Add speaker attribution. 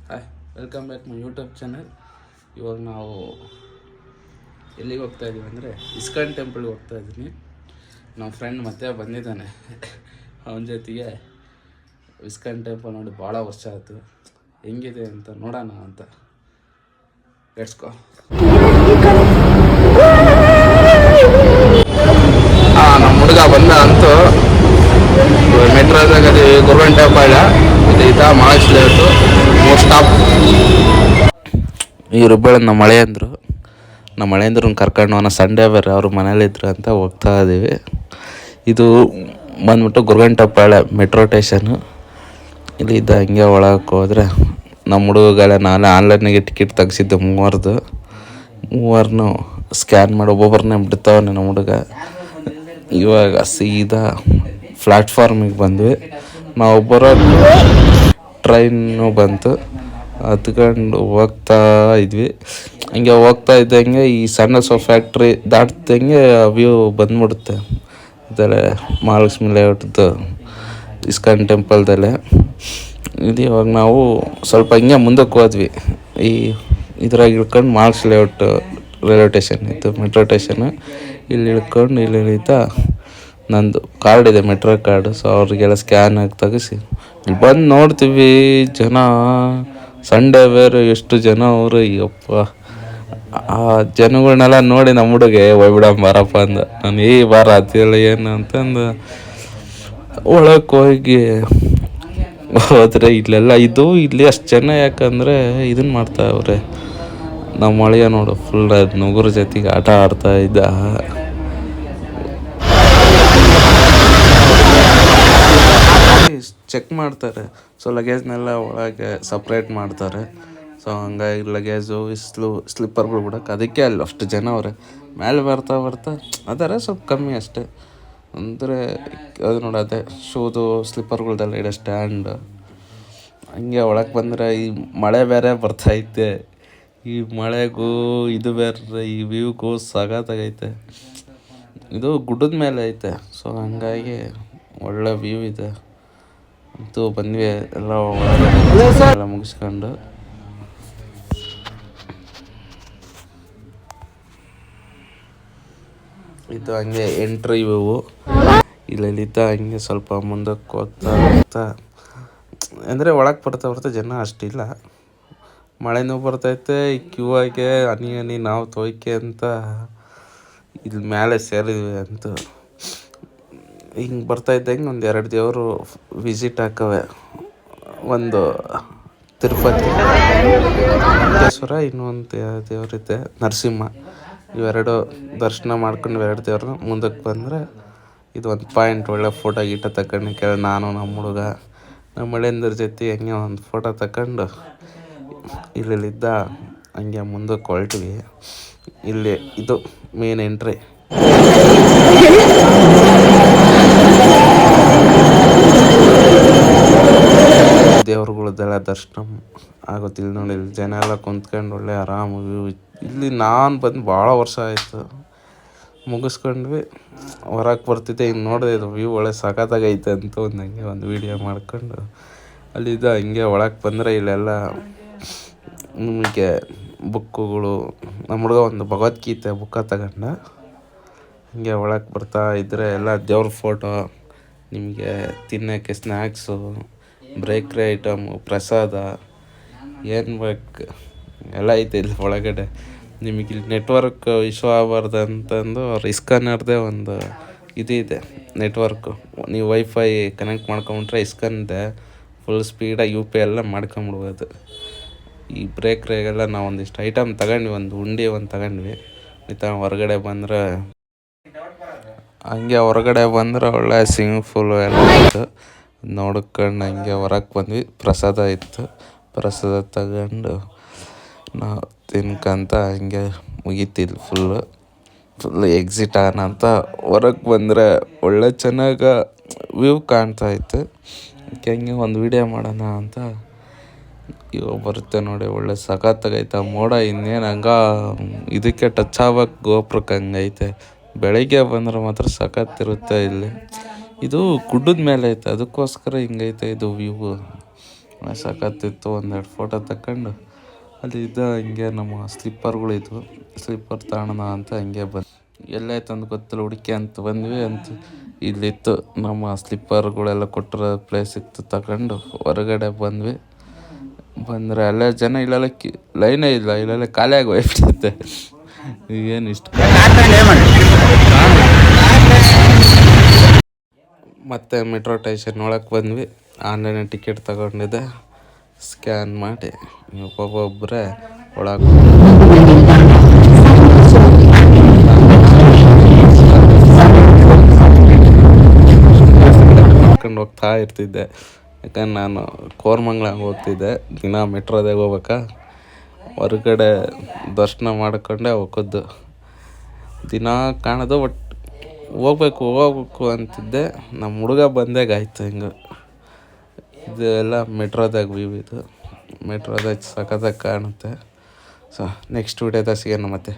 Speaker 1: Hi, welcome back my YouTube channel. ಇವಾಗ ನಾವು ಎಲ್ಲಿಗೆ ಹೋಗ್ತಾ ಇದ್ದೀವಿ ಅಂದರೆ ಇಸ್ಕಾನ್ ಟೆಂಪಲ್ಗೆ ಹೋಗ್ತಾ ಇದ್ದೀನಿ. ನಮ್ಮ ಫ್ರೆಂಡ್ ಮತ್ತೆ ಬಂದಿದ್ದಾನೆ. ಅವನ ಜೊತೆಗೆ ಇಸ್ಕಾನ್ ಟೆಂಪಲ್ ನೋಡಿ ಭಾಳ ವರ್ಷ ಆಯಿತು, ಹೆಂಗಿದೆ ಅಂತ ನೋಡೋಣ ಅಂತ. Let's go. ನಮ್ಮ ಹುಡುಗ ಬಂದ ಅಂತೂ ಮೆಟ್ರೋದಾಗ ಗೌರ್ಮೆಂಟ್ ಟೆಂಪಲ್ ಇದು ಮಹಾರಾಷ್ಟ್ರ ಸ್ಟಾಪ್. ಇವರು ಬೆಳೆ ನಮ್ಮ ಮಳೆಂದ್ರನ್ನ ಕರ್ಕೊಂಡು ಅವನ ಸಂಡೇ ಬೇರೆ ಅವರು ಮನೇಲಿದ್ರು ಅಂತ ಹೋಗ್ತಾ ಇದ್ದೀವಿ. ಇದು ಬಂದ್ಬಿಟ್ಟು ಗುರುಗಂಟಪಾಳ್ಯ ಮೆಟ್ರೋ ಸ್ಟೇಷನ್ನು. ಇಲ್ಲಿ ಇದ್ದ ಹಂಗೆ ಒಳಗೆ ಹೋದರೆ ನಮ್ಮ ಹುಡುಗಗಳ ನಾಳೆ ಆನ್ಲೈನಿಗೆ ಟಿಕೆಟ್ ತೆಗ್ಸಿದ್ದು ಮೂವರನ್ನು ಸ್ಕ್ಯಾನ್ ಮಾಡಿ ಒಬ್ಬೊಬ್ಬರನ್ನೇ ಬಿಡ್ತಾವನೆ ನಮ್ಮ ಹುಡುಗ. ಇವಾಗ ಸೀದಾ ಪ್ಲ್ಯಾಟ್ಫಾರ್ಮಿಗೆ ಬಂದ್ವಿ. ನಾವೊಬ್ಬರ ಟ್ರೈನು ಬಂತು, ಹತ್ಕೊಂಡು ಹೋಗ್ತಾ ಇದ್ವಿ. ಹಂಗೆ ಹೋಗ್ತಾ ಇದ್ದಂಗೆ ಈ ಸಣ್ಣ ಫ್ಯಾಕ್ಟ್ರಿ ದಾಟ್ದಂಗೆ ವ್ಯೂ ಬಂದ್ಬಿಡುತ್ತೆ. ಇದಲ್ಲೇ ಮಹಾಲಕ್ಷ್ಮಿ ಲೇಔಟ್ದು ಇಸ್ಕಾನ್ ಟೆಂಪಲ್ದಲ್ಲೇ ಇದು. ಇವಾಗ ನಾವು ಸ್ವಲ್ಪ ಹಿಂಗೆ ಮುಂದಕ್ಕೆ ಹೋದ್ವಿ. ಇದ್ರಾಗ ಇಳ್ಕೊಂಡು ಮಹಾಲಕ್ಷ್ಮಿ ಲೇಔಟ್ ರೈಲ್ವೆ ಸ್ಟೇಷನ್ ಇತ್ತು, ಮೆಟ್ರೋ ಸ್ಟೇಷನ್ನು. ಇಲ್ಲಿ ಇಳ್ಕೊಂಡು ಇಲ್ಲಿ ಇಳಿತಾ ನಂದು ಕಾರ್ಡ್ ಇದೆ, ಮೆಟ್ರೋ ಕಾರ್ಡು. ಸೊ ಅವ್ರಿಗೆಲ್ಲ ಸ್ಕ್ಯಾನ್ ಆಗಿ ತೆಗಿಸಿ ಇಲ್ಲಿ ಬಂದು ನೋಡ್ತೀವಿ. ಜನ ಸಂಡೇ ಬೇರೆ ಎಷ್ಟು ಜನ ಅವರು, ಅಯ್ಯಪ್ಪ. ಆ ಜನಗಳನ್ನೆಲ್ಲ ನೋಡಿ ನಮ್ಮ ಹುಡುಗೆ ಹೋಗ್ಬಿಡ ಬಾರಪ್ಪ ಅಂದ. ನಾನು ಬಾರ ಅತಿಲ್ಲ ಏನು ಅಂತಂದು ಒಳಕ್ಕೆ ಹೋದ್ರೆ ಇಲ್ಲಿ ಅಷ್ಟು ಜನ ಯಾಕಂದರೆ ಇದನ್ನು ಮಾಡ್ತಾವ್ರೆ. ನಮ್ಮ ಮಳೆಯ ನೋಡು ಫುಲ್ ನುಗ್ರ ಜೊತೆಗೆ ಆಟ ಆಡ್ತಾ ಇದ್ದ. ಚೆಕ್ ಮಾಡ್ತಾರೆ. ಸೊ ಲಗೇಜ್ನೆಲ್ಲ ಒಳಗೆ ಸಪ್ರೇಟ್ ಮಾಡ್ತಾರೆ. ಸೊ ಹಂಗಾಗಿ ಲಗೇಜು ಸ್ಲಿಪ್ಪರ್ಗಳು ಬಿಡೋಕೆ ಅದಕ್ಕೆ ಅಲ್ಲಿ ಅಷ್ಟು ಜನ ಅವ್ರೆ. ಮೇಲೆ ಬರ್ತಾ ಅದಾರೆ ಸ್ವಲ್ಪ ಕಮ್ಮಿ ಅಷ್ಟೇ. ಅಂದರೆ ಅದು ನೋಡತ್ತೆ ಶೂದು ಸ್ಲಿಪ್ಪರ್ಗಳ್ದೆಲ್ಲ ಇಡೋ ಸ್ಟ್ಯಾಂಡ್. ಹಂಗೆ ಒಳಗೆ ಬಂದರೆ ಈ ಮಳೆ ಬೇರೆ ಬರ್ತೈತೆ. ಈ ಮಳೆಗೂ ಇದು ಬೇರೆ ಈ ವ್ಯೂಗೂ ಸಗತ್ತಾಗೈತೆ. ಇದು ಗುಡ್ಡದ ಮೇಲೆ ಐತೆ. ಸೊ ಹಂಗಾಗಿ ಒಳ್ಳೆ ವ್ಯೂ ಇದೆ ಅಂತೂ. ಬಂದ್ವಿ ಎಲ್ಲ ಮುಗಿಸ್ಕೊಂಡು. ಇದು ಹಂಗೆ ಎಂಟ್ರಿ ವ್ಯೂ. ಇಲ್ಲಿದ್ದ ಹಂಗೆ ಸ್ವಲ್ಪ ಮುಂದಕ್ಕೆ ಹೋಗ್ತಾ ಅಂದರೆ ಒಳಗೆ ಬರ್ತಾ ಜನ ಅಷ್ಟಿಲ್ಲ. ಮಳೆನೂ ಬರ್ತೈತೆ. ಈ ಕ್ಯೂ ಆಗಿ ಹನಿ ನಾವು ತೊಯ್ಕೆ ಅಂತ ಇಲ್ಲಿ ಮೇಲೆ ಸೇರಿದ್ವಿ ಅಂತ. ಹಿಂಗೆ ಬರ್ತಾಯಿದ್ದಂಗೆ ಒಂದು 2 ದೇವರು ವಿಸಿಟ್ ಹಾಕವೆ. ಒಂದು ತಿರುಪತಿ ವೆಂಕಟೇಶ್ವರ, ಇನ್ನೊಂದು ದೇವರಿದೆ ನರಸಿಂಹ. ಇವೆರಡು ದರ್ಶನ ಮಾಡ್ಕೊಂಡು 2 ದೇವ್ರನ್ನ ಮುಂದಕ್ಕೆ ಬಂದರೆ ಇದು ಒಂದು ಪಾಯಿಂಟ್. ಒಳ್ಳೆ ಫೋಟೋ ಗೀಟ ತಗೊಂಡು ನಾನು ನಮ್ಮ ಹುಡುಗ ನಮ್ಮ ಮಳೆಂದ್ರ ಜೊತೆ ಹಂಗೆ ಒಂದು ಫೋಟೋ ತಗೊಂಡು ಇಲ್ಲಿದ್ದ ಹಂಗೆ ಮುಂದಕ್ಕೆ ಹೊರಟ್ವಿ. ಇಲ್ಲಿ ಇದು ಮೇನ್ ಎಂಟ್ರಿ. ದೇವ್ರುಗಳದ್ದೆಲ್ಲ ದರ್ಶನ ಆಗುತ್ತಿಲ್ಲ ನೋಡಿ. ಇಲ್ಲಿ ಜನ ಎಲ್ಲ ಕುಂತ್ಕೊಂಡು ಒಳ್ಳೆ ಆರಾಮ ವ್ಯೂ. ಇಲ್ಲಿ ನಾನು ಬಂದು ಭಾಳ ವರ್ಷ ಆಯಿತು. ಮುಗಿಸ್ಕೊಂಡ್ವಿ, ಹೊರಗೆ ಬರ್ತಿದ್ದೆ. ಹಿಂಗೆ ನೋಡಿದೆ ಇದು ವ್ಯೂ ಒಳ್ಳೆ ಸಖತ್ತಾಗೈತೆ ಅಂತ ಒಂದು ವೀಡಿಯೋ ಮಾಡ್ಕೊಂಡು ಅಲ್ಲಿದ್ದ ಹಂಗೆ ಒಳಗೆ ಬಂದರೆ ಇಲ್ಲೆಲ್ಲ ನಿಮಗೆ ಬುಕ್ಕುಗಳು. ನಮ್ಮ ಹುಡುಗ ಒಂದು ಭಗವದ್ಗೀತೆ ಬುಕ್ಕ ತಗೊಂಡ. ಹಿಂಗೆ ಒಳಗೆ ಬರ್ತಾ ಇದ್ದರೆ ಎಲ್ಲ ದೇವ್ರ ಫೋಟೋ, ನಿಮಗೆ ತಿನ್ನೋಕ್ಕೆ ಸ್ನ್ಯಾಕ್ಸು, ಬೇಕ್ರಿ ಐಟಮು, ಪ್ರಸಾದ ಏನು ಬೇಕು ಎಲ್ಲ ಐತೆ ಇಲ್ಲಿ ಒಳಗಡೆ. ನಿಮಗೆ ಇಲ್ಲಿ ನೆಟ್ವರ್ಕ್ ಇಶ್ಯೂ ಆಗಬಾರ್ದು ಅಂತಂದು ಅವ್ರು ಇಸ್ಕಾನರ್ದೇ ಒಂದು ಇದೆ ನೆಟ್ವರ್ಕು. ನೀವು ವೈಫೈ ಕನೆಕ್ಟ್ ಮಾಡ್ಕೊಂಬಿಟ್ರೆ ಇಸ್ಕಾನ್ದೆ ಫುಲ್ ಸ್ಪೀಡಾಗಿ UPI ಎಲ್ಲ ಮಾಡ್ಕೊಂಬಿಡ್ಬೋದು. ಈ ಬ್ರೇಕ್ರಿಗೆಲ್ಲ ನಾವು ಒಂದಿಷ್ಟು ಐಟಮ್ ತಗೊಂಡ್ವಿ, ಒಂದು ಉಂಡೆ ತಗೊಂಡ್ವಿ. ಹೊರಗಡೆ ಬಂದರೆ ಒಳ್ಳೆ ಸ್ವಿಮ್ಮಿಂಗ್ ಫೂಲು ಎಲ್ಲ ಇತ್ತು. ನೋಡ್ಕೊಂಡು ಹಂಗೆ ಹೊರಗೆ ಬಂದ್ವಿ. ಪ್ರಸಾದ ಇತ್ತು, ಪ್ರಸಾದ ತಗೊಂಡು ನಾವು ತಿನ್ಕಂತ ಹಂಗೆ ಮುಗೀತಿಲ್ಲ. ಫುಲ್ಲು ಎಕ್ಸಿಟ್ ಆಗೋಣ ಅಂತ ಹೊರಗೆ ಬಂದರೆ ಒಳ್ಳೆ ಚೆನ್ನಾಗಿ ವ್ಯೂ ಕಾಣ್ತಾ ಇತ್ತು. ಹಂಗೆ ಒಂದು ವೀಡಿಯೋ ಮಾಡೋಣ ಅಂತ ಇವಾಗ ಬರುತ್ತೆ ನೋಡಿ. ಒಳ್ಳೆ ಸಖತ್ತಾಗೈತೆ ಮೋಡ. ಇನ್ನೇನು ಇದಕ್ಕೆ ಟಚ್ ಆಗೋಕ್ಕೆ ಗೋಪುರಕ್ಕೆ ಹಂಗೈತೆ. ಬೆಳಗ್ಗೆ ಬಂದರೆ ಮಾತ್ರ ಸಖತ್ತಿರುತ್ತೆ ಇಲ್ಲಿ. ಇದು ಗುಡ್ಡದ ಮೇಲೆ ಐತೆ, ಅದಕ್ಕೋಸ್ಕರ ಹಿಂಗೈತೆ ಇದು ವ್ಯೂ. ಸಖತ್ತಿತ್ತು. ಒಂದೆರಡು ಫೋಟೋ ತಗೊಂಡು ಅಲ್ಲಿದ್ದ ಹಿಂಗೆ ನಮ್ಮ ಸ್ಲಿಪ್ಪರ್ಗಳಿದ್ವು, ಸ್ಲಿಪ್ಪರ್ ತಗೊಳ್ಳೋಣ ಅಂತ ಹಂಗೆ ಎಲ್ಲಾಯ್ತು ಅಂತ ಗೊತ್ತಿಲ್ಲ, ಹುಡುಕಿ ಅಂತ ಬಂದ್ವಿ. ಅಂತ ಇಲ್ಲಿತ್ತು ನಮ್ಮ ಸ್ಲಿಪ್ಪರ್ಗಳೆಲ್ಲ ಕೊಟ್ಟಿರೋ ಪ್ಲೇಸ್ ಇತ್ತು, ತಗೊಂಡು ಹೊರಗಡೆ ಬಂದರೆ ಅಲ್ಲೇ ಜನ ಇಲ್ಲೆಲ್ಲ ಲೈನೇ ಇಲ್ಲ, ಇಲ್ಲೆಲ್ಲ ಖಾಲಿಯಾಗಿ ಹೋಗ್ಬಿಟ್ಟಿರುತ್ತೆ. ಏನು ಇಷ್ಟು ಮತ್ತೆ ಮೆಟ್ರೋ ಸ್ಟೇಷನ್ ಒಳಗೆ ಬಂದ್ವಿ. ಆನ್ಲೈನ್ ಟಿಕೆಟ್ ತಗೊಂಡಿದ್ದೆ, ಸ್ಕ್ಯಾನ್ ಮಾಡಿ ಒಬ್ಬೊಬ್ಬರೇ ಒಳಗೆ ಮಾಡ್ಕೊಂಡು ಹೋಗ್ತಾ ಇರ್ತಿದ್ದೆ. ಯಾಕಂದ್ರೆ ನಾನು ಕೋರಮಂಗ್ಲಂಗೆ ಹೋಗ್ತಿದ್ದೆ, ದಿನ ಮೆಟ್ರೋದಾಗ ಹೋಗ್ಬೇಕಾ, ಹೊರಗಡೆ ದರ್ಶನ ಮಾಡ್ಕೊಂಡೆ ಹೋಗೋದು. ದಿನ ಕಾಣೋದು, ಬಟ್ ಹೋಗ್ಬೇಕು ಅಂತಿದ್ದೆ. ನಮ್ಮ ಹುಡುಗ ಬಂದಾಗಾಯ್ತು. ಹಿಂಗೆ ಇದು ಎಲ್ಲ ಮೆಟ್ರೋದಾಗ ವ್ಯೂ, ಇದು ಮೆಟ್ರೋದಾಗ ಸಖತ್ತಾಗಿ ಕಾಣುತ್ತೆ. ಸೊ ನೆಕ್ಸ್ಟ್ ವಿಡಿಯೋದಾಗ ಸಿಗೋಣ ಮತ್ತೆ.